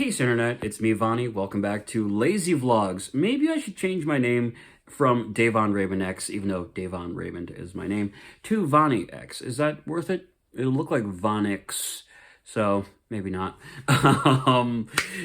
Peace, Internet. It's me, Vani. Welcome back to Lazy Vlogs. Maybe I should change my name from Davon Raymond X, even though Davon Raymond is my name, to Vani X. Is that worth it? It'll look like Vonix, so maybe not.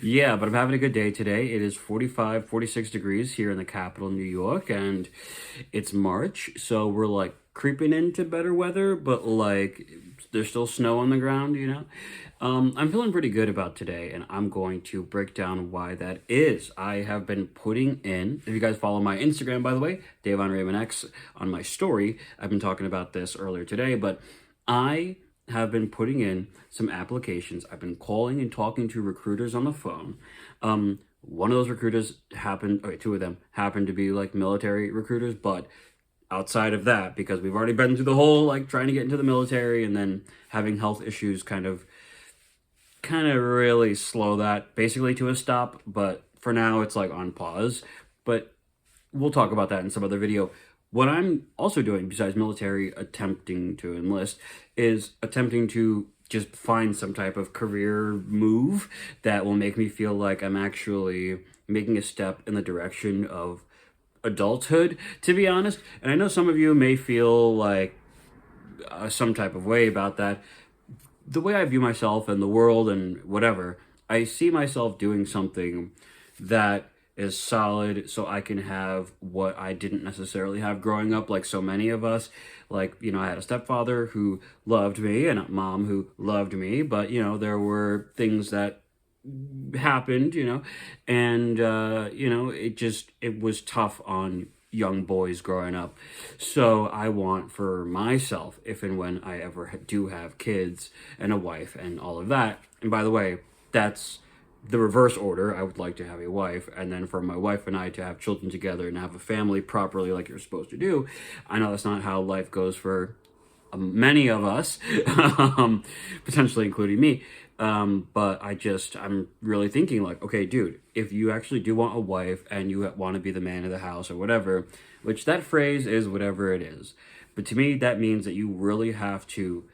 Yeah, but I'm having a good day today. It is 45, 46 degrees here in the capital, New York, and it's March, so we're like creeping into better weather, but like there's still snow on the ground, you know? I'm feeling pretty good about today, and I'm going to break down why that is. I have been putting in, if you guys follow my Instagram, by the way, Davon Raymond X, on my story, I've been talking about this earlier today, but I have been putting in some applications. I've been calling and talking to recruiters on the phone. One of those recruiters two of them happened to be like military recruiters, but outside of that, because we've already been through the whole like trying to get into the military and then having health issues kind of really slow that basically to a stop, but for now it's like on pause. But we'll talk about that in some other video. What I'm also doing besides military attempting to enlist is attempting to just find some type of career move that will make me feel like I'm actually making a step in the direction of adulthood, to be honest. And I know some of you may feel like some type of way about that. The way I view myself and the world and whatever, I see myself doing something that is solid so I can have what I didn't necessarily have growing up, like so many of us. Like, you know, I had a stepfather who loved me and a mom who loved me, but, you know, there were things that happened, you know, and, you know, it was tough on young boys growing up. So I want for myself, if and when I ever do have kids and a wife and all of that, and by the way, that's the reverse order. I would like to have a wife, and then for my wife and I to have children together and have a family properly like you're supposed to do. I know that's not how life goes for many of us, potentially including me. But I'm really thinking like, okay, dude, if you actually do want a wife and you want to be the man of the house or whatever, which that phrase is whatever it is. But to me, that means that you really have to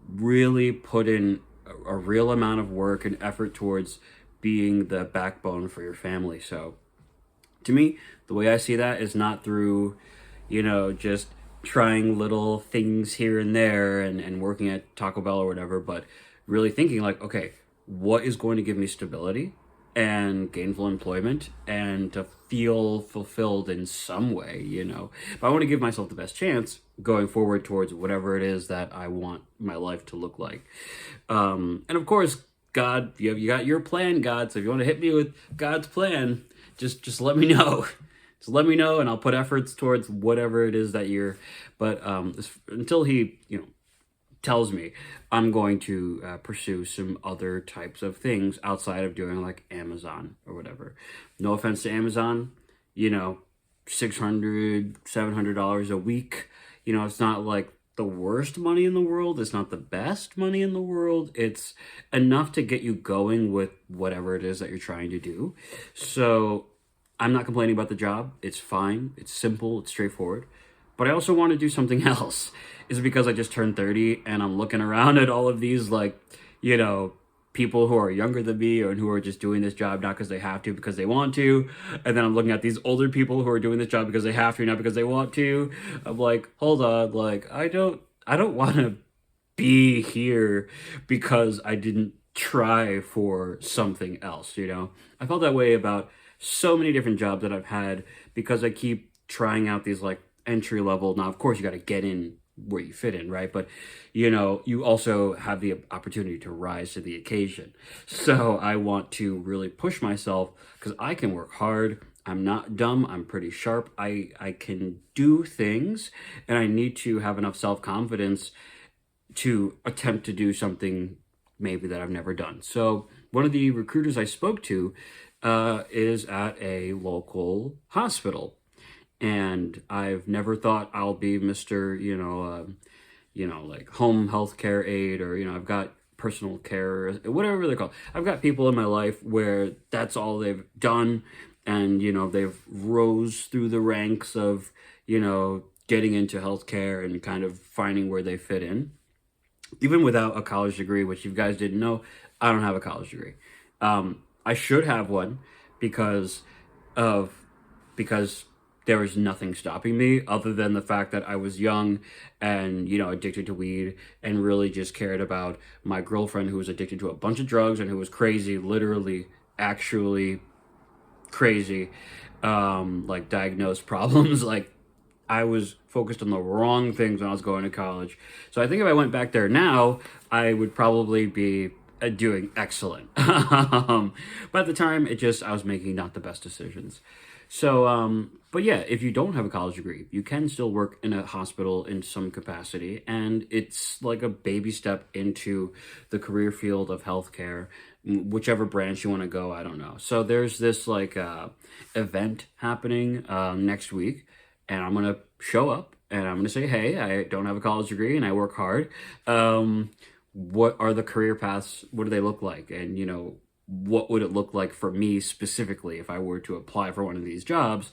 really put in a real amount of work and effort towards being the backbone for your family. So to me, the way I see that is not through, you know, just trying little things here and there and working at Taco Bell or whatever, but really thinking like, okay, what is going to give me stability and gainful employment and to feel fulfilled in some way, you know? But I want to give myself the best chance going forward towards whatever it is that I want my life to look like. And of course, God, you got your plan, God. So if you want to hit me with God's plan, just let me know. Just let me know, and I'll put efforts towards whatever it is that you're. But until he, you know, tells me, I'm going to pursue some other types of things outside of doing like Amazon or whatever. No offense to Amazon, you know, $600, $700 a week. You know, it's not like the worst money in the world. It's not the best money in the world. It's enough to get you going with whatever it is that you're trying to do. So I'm not complaining about the job. It's fine. It's simple. It's straightforward. But I also want to do something else. Is it because I just turned 30 and I'm looking around at all of these, like, you know, people who are younger than me or who are just doing this job not because they have to, because they want to. And then I'm looking at these older people who are doing this job because they have to, not because they want to. I'm like, hold on, like, I don't want to be here because I didn't try for something else, you know? I felt that way about so many different jobs that I've had because I keep trying out these like entry level. Now, of course, you got to get in where you fit in, right? But, you know, you also have the opportunity to rise to the occasion. So I want to really push myself because I can work hard. I'm not dumb. I'm pretty sharp. I can do things, and I need to have enough self-confidence to attempt to do something maybe that I've never done. So one of the recruiters I spoke to is at a local hospital. And I've never thought I'll be Mr., like home health care aide, or, you know, I've got personal care, whatever they're called. I've got people in my life where that's all they've done. And, you know, they've rose through the ranks of, you know, getting into healthcare and kind of finding where they fit in. Even without a college degree, which you guys didn't know, I don't have a college degree. I should have one because of because there was nothing stopping me other than the fact that I was young and, addicted to weed and really just cared about my girlfriend who was addicted to a bunch of drugs and who was crazy, literally, actually crazy, like diagnosed problems. Like, I was focused on the wrong things when I was going to college. So I think if I went back there now, I would probably be doing excellent. But at the time, I was making not the best decisions. So, but yeah, if you don't have a college degree, you can still work in a hospital in some capacity, and it's like a baby step into the career field of healthcare, whichever branch you want to go. I don't know. So there's this like event happening next week, and I'm gonna show up and I'm gonna say, hey, I don't have a college degree and I work hard. What are the career paths? What do they look like? And what would it look like for me specifically if I were to apply for one of these jobs?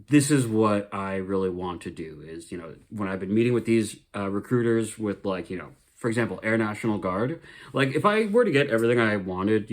This is what I really want to do is, when I've been meeting with these recruiters with like, for example, Air National Guard, like if I were to get everything I wanted,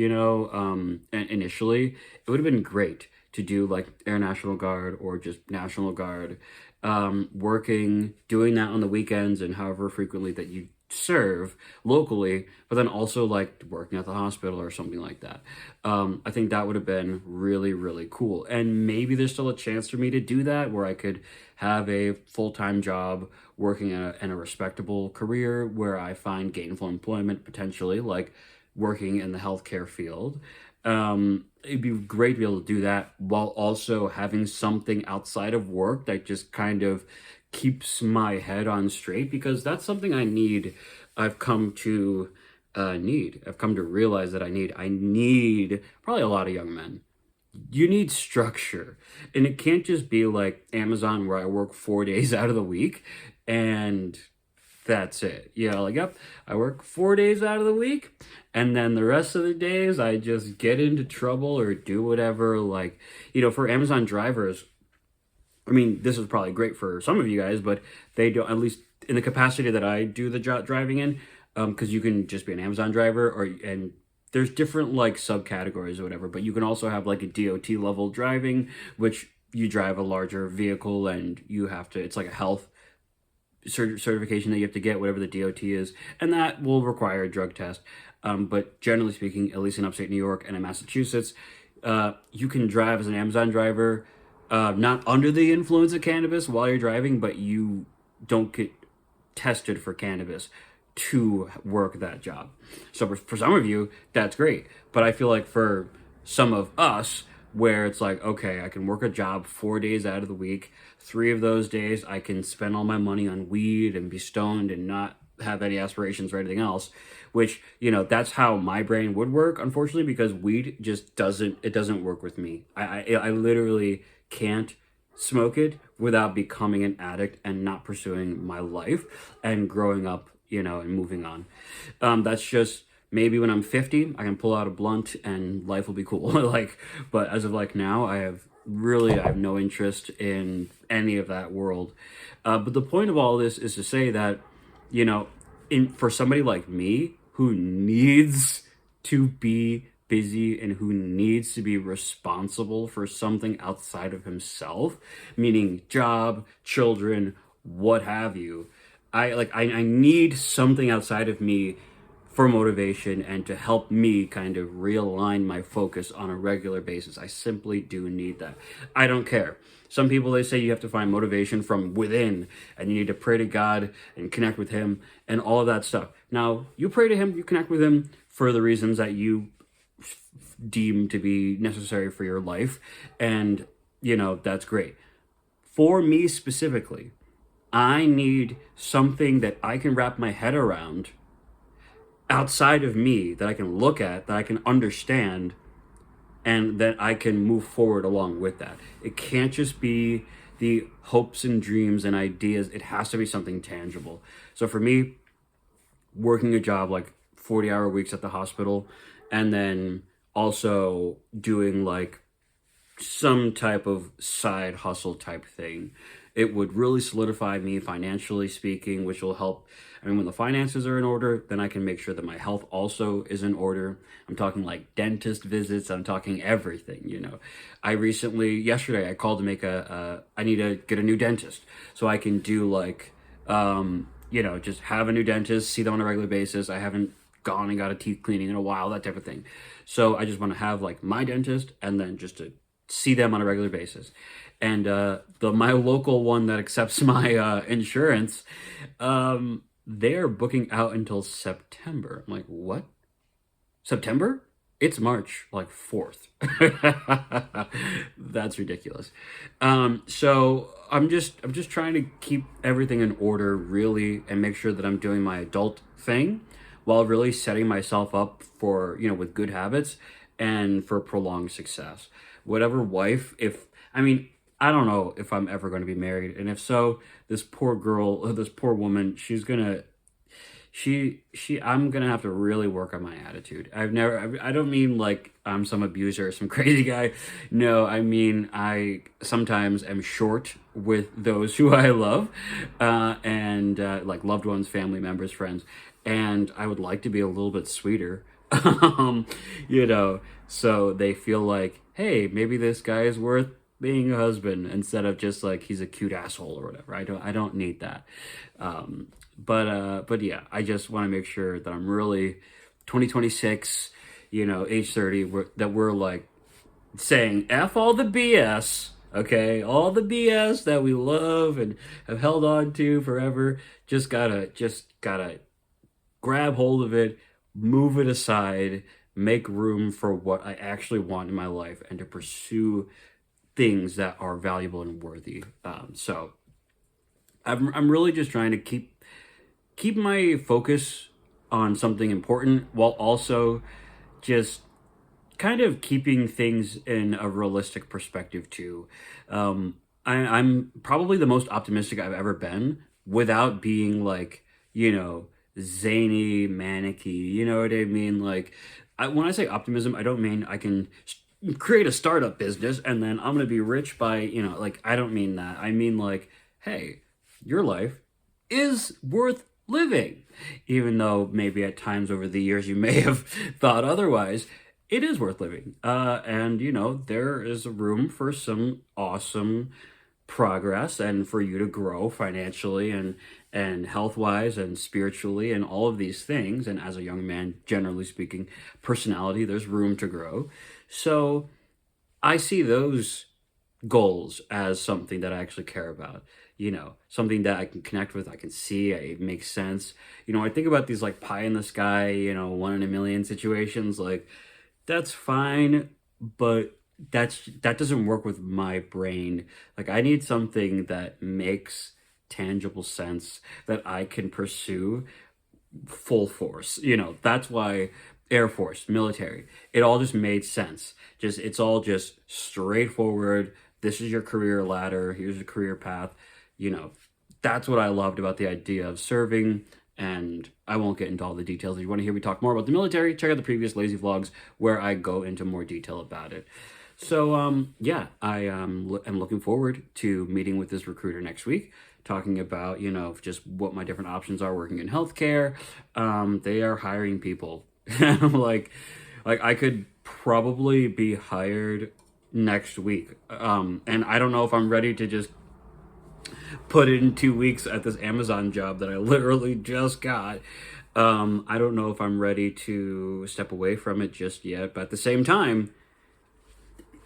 initially, it would have been great to do like Air National Guard or just National Guard, doing that on the weekends and however frequently that you serve locally, but then also like working at the hospital or something like that. I think that would have been really, really cool. And maybe there's still a chance for me to do that where I could have a full-time job working in a respectable career where I find gainful employment potentially, like working in the healthcare field. It'd be great to be able to do that while also having something outside of work that just kind of keeps my head on straight because that's something I need. I've come to need. I've come to realize that I need. I need probably a lot of young men. You need structure, and it can't just be like Amazon where I work 4 days out of the week and that's it. Like, yep, I work 4 days out of the week, and then the rest of the days I just get into trouble or do whatever. Like, for Amazon drivers, I mean, this is probably great for some of you guys, but they don't, at least in the capacity that I do the driving in, because you can just be an Amazon driver, and there's different like subcategories or whatever, but you can also have like a DOT level driving, which you drive a larger vehicle and you have to, it's like a health certification that you have to get, whatever the DOT is, and that will require a drug test. But generally speaking, at least in upstate New York and in Massachusetts, you can drive as an Amazon driver, not under the influence of cannabis while you're driving, but you don't get tested for cannabis to work that job. So for some of you, that's great. But I feel like for some of us, where it's like, okay, I can work a job 4 days out of the week. 3 of those days, I can spend all my money on weed and be stoned and not have any aspirations or anything else, which, that's how my brain would work, unfortunately, because weed just doesn't work with me. I literally can't smoke it without becoming an addict and not pursuing my life and growing up, and moving on. That's just maybe when I'm 50, I can pull out a blunt and life will be cool. But as of like now, I have no interest in any of that world. But the point of all this is to say that, for somebody like me who needs to be busy and who needs to be responsible for something outside of himself, meaning job, children, what have you, I need something outside of me for motivation and to help me kind of realign my focus on a regular basis. I simply do need that. I don't care. Some people, they say you have to find motivation from within and you need to pray to God and connect with him and all of that stuff. Now, you pray to him, you connect with him for the reasons that you deem to be necessary for your life. And, that's great. For me specifically, I need something that I can wrap my head around outside of me, that I can look at, that I can understand, and that I can move forward along with that. It can't just be the hopes and dreams and ideas. It has to be something tangible. So for me, working a job like 40-hour weeks at the hospital, and then also doing like some type of side hustle type thing, it would really solidify me financially speaking, which will help. I mean, when the finances are in order, then I can make sure that my health also is in order. I'm talking like dentist visits. I'm talking everything, you know. Yesterday, I called to make I need to get a new dentist so I can do like, you know, just have a new dentist, see them on a regular basis. I haven't gone and got a teeth cleaning in a while, that type of thing. So I just want to have like my dentist and then just to see them on a regular basis. And my local one that accepts my insurance, they are booking out until September. I'm like, what? September? It's March, like 4th. That's ridiculous. So I'm just trying to keep everything in order, really, and make sure that I'm doing my adult thing while really setting myself up for, you know, with good habits and for prolonged success. Whatever wife, if, I mean, I don't know if I'm ever going to be married. And if so, this poor girl, this poor woman, I'm gonna have to really work on my attitude. I don't mean like I'm some abuser or some crazy guy. No, I mean, I sometimes am short with those who I love, and like loved ones, family members, friends, and I would like to be a little bit sweeter, you know, so they feel like, hey, maybe this guy is worth being a husband instead of just like he's a cute asshole or whatever. I don't need that. But yeah, I just want to make sure that I'm really 2026, you know, age 30, that we're like saying F all the BS, okay? All the BS that we love and have held on to forever. Just gotta grab hold of it, move it aside, make room for what I actually want in my life and to pursue things that are valuable and worthy. So I'm really just trying to keep my focus on something important while also just kind of keeping things in a realistic perspective too. I'm probably the most optimistic I've ever been without being like, you know, zany, manicky. You know what I mean? Like, when I say optimism, I don't mean I can create a startup business and then I'm gonna be rich by, you know, like, I don't mean that. I mean like, hey, your life is worth living. Even though maybe at times over the years you may have thought otherwise, it is worth living. And, you know, there is room for some awesome progress and for you to grow financially and health wise and spiritually and all of these things. And as a young man, generally speaking, personality, there's room to grow. So I see those goals as something that I actually care about, you know, something that I can connect with, I can see, it makes sense. You know, I think about these like pie in the sky, you know, 1 in a million situations, like that's fine, but that doesn't work with my brain. Like I need something that makes tangible sense that I can pursue full force. You know, that's why Air Force, military, it all just made sense. It's all just straightforward. This is your career ladder. Here's your career path. You know, that's what I loved about the idea of serving. And I won't get into all the details. If you want to hear me talk more about the military, check out the previous Lazy Vlogs where I go into more detail about it. So, yeah, I am looking forward to meeting with this recruiter next week, talking about, you know, just what my different options are working in healthcare. They are hiring people. like I could probably be hired next week. And I don't know if I'm ready to just put in 2 weeks at this Amazon job that I literally just got. I don't know if I'm ready to step away from it just yet, but at the same time,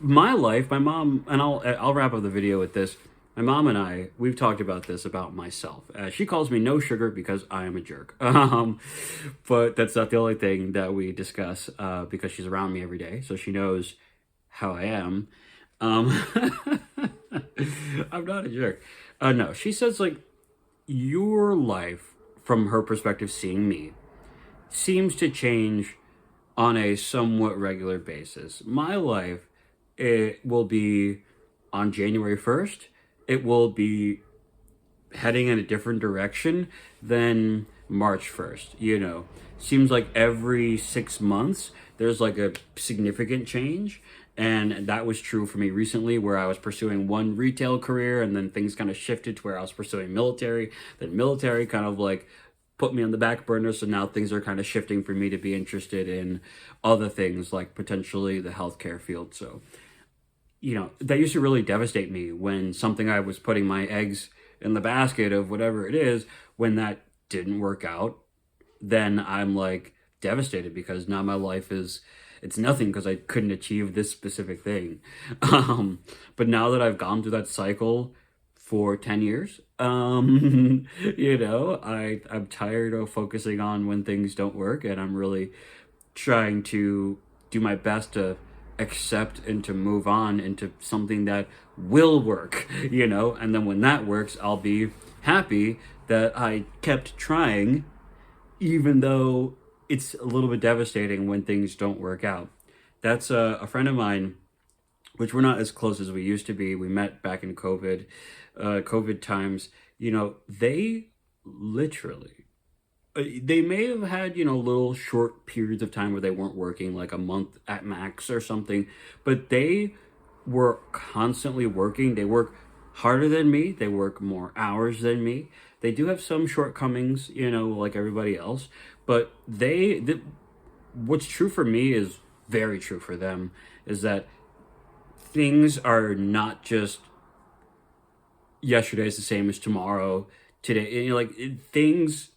my life, my mom, and I'll wrap up the video with this. My mom and I, we've talked about this about myself. She calls me no sugar because I am a jerk. But that's not the only thing that we discuss because she's around me every day, so she knows how I am. I'm not a jerk. No, she says like your life, from her perspective, seeing me, seems to change on a somewhat regular basis. My life, it will be on January 1st. It will be heading in a different direction than March 1st. You know, seems like every 6 months there's like a significant change. And that was true for me recently, where I was pursuing one retail career and then things kind of shifted to where I was pursuing military. Then military kind of like put me on the back burner. So now things are kind of shifting for me to be interested in other things, like potentially the healthcare field. So, that used to really devastate me when something I was putting my eggs in the basket of whatever it is, when that didn't work out, then I'm like devastated because now my life is it's nothing because I couldn't achieve this specific thing. But now that I've gone through that cycle for 10 years, I'm tired of focusing on when things don't work, and I'm really trying to do my best to accept and to move on into something that will work, and then when that works, I'll be happy that I kept trying, even though it's a little bit devastating when things don't work out. That's a friend of mine, which we're not as close as we used to be. We met back in COVID times. They literally, they may have had, little short periods of time where they weren't working, like a month at max or something, but they were constantly working. They work harder than me. They work more hours than me. They do have some shortcomings, like everybody else, but what's true for me is very true for them, is that things are not just yesterday is the same as tomorrow, today, things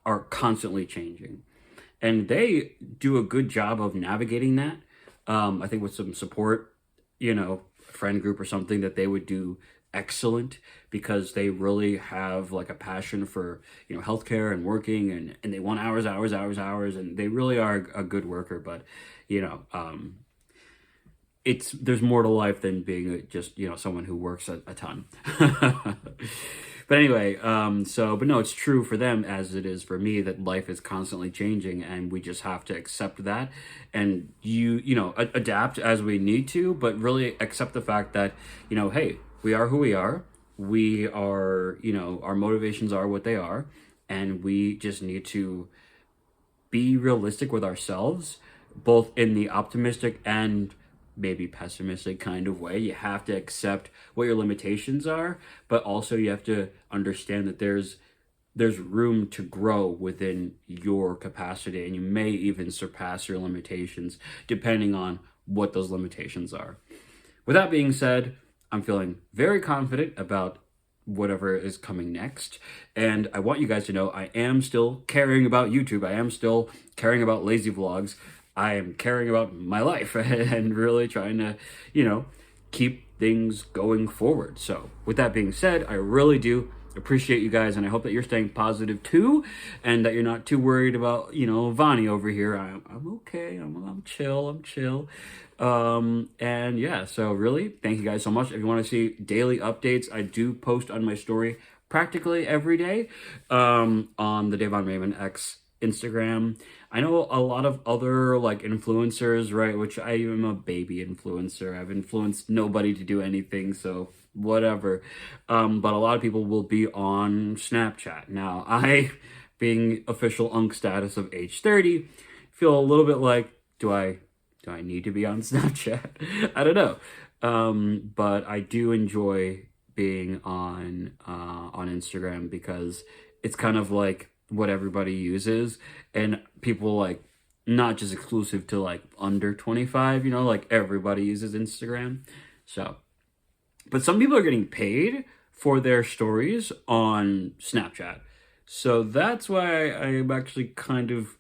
are constantly changing, and they do a good job of navigating that. I think with some support, a friend group or something, that they would do excellent, because they really have like a passion for healthcare and working, and they want hours, and they really are a good worker. But there's more to life than being just someone who works a ton. But anyway, but no, it's true for them as it is for me, that life is constantly changing, and we just have to accept that, and adapt as we need to, but really accept the fact that hey, we are who we are. We are, our motivations are what they are, and we just need to be realistic with ourselves, both in the optimistic and maybe pessimistic kind of way. You have to accept what your limitations are, but also you have to understand that there's room to grow within your capacity, and you may even surpass your limitations depending on what those limitations are. With that being said, I'm feeling very confident about whatever is coming next, and I want you guys to know I am still caring about YouTube. I am still caring about lazy vlogs. I am caring about my life and really trying to, keep things going forward. So with that being said, I really do appreciate you guys, and I hope that you're staying positive too, and that you're not too worried about, Vani over here. I'm okay. I'm chill. And yeah, so really, thank you guys so much. If you want to see daily updates, I do post on my story practically every day, on the Davon Raymond X Instagram. I know a lot of other like influencers, right? Which I am a baby influencer. I've influenced nobody to do anything, so whatever. But a lot of people will be on Snapchat. Now, I, being official unk status of age 30, feel a little bit like, do I need to be on Snapchat? I don't know. But I do enjoy being on Instagram, because it's kind of like what everybody uses, and people like, not just exclusive to like under 25, like everybody uses Instagram. So, but some people are getting paid for their stories on Snapchat. So that's why I'm actually kind of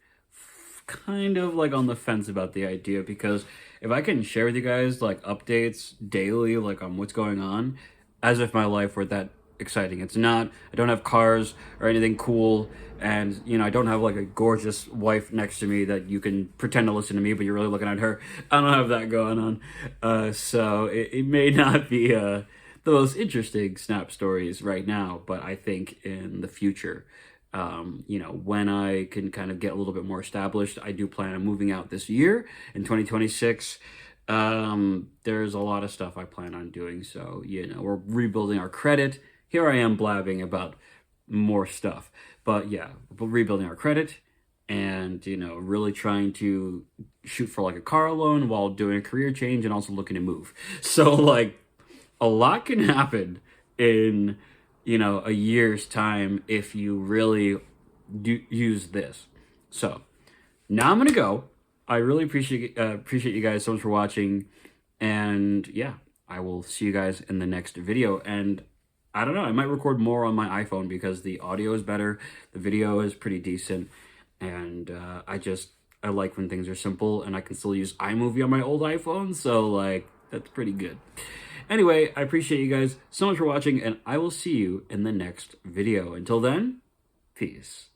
like on the fence about the idea, because if I can share with you guys like updates daily, like on what's going on, as if my life were that exciting. It's not. I don't have cars or anything cool, and I don't have like a gorgeous wife next to me that you can pretend to listen to me, but you're really looking at her. I don't have that going on. So it may not be the most interesting Snap stories right now, but I think in the future, when I can kind of get a little bit more established, I do plan on moving out this year in 2026. There's a lot of stuff I plan on doing. So, we're rebuilding our credit. Here I am blabbing about more stuff, but yeah, we're rebuilding our credit, and, really trying to shoot for like a car loan while doing a career change, and also looking to move. So like a lot can happen in, a year's time if you really use this. So now I'm gonna go. I really appreciate you guys so much for watching, and yeah, I will see you guys in the next video. And I don't know, I might record more on my iPhone because the audio is better, the video is pretty decent, and I like when things are simple, and I can still use iMovie on my old iPhone, so like that's pretty good. Anyway, I appreciate you guys so much for watching, and I will see you in the next video. Until then, peace.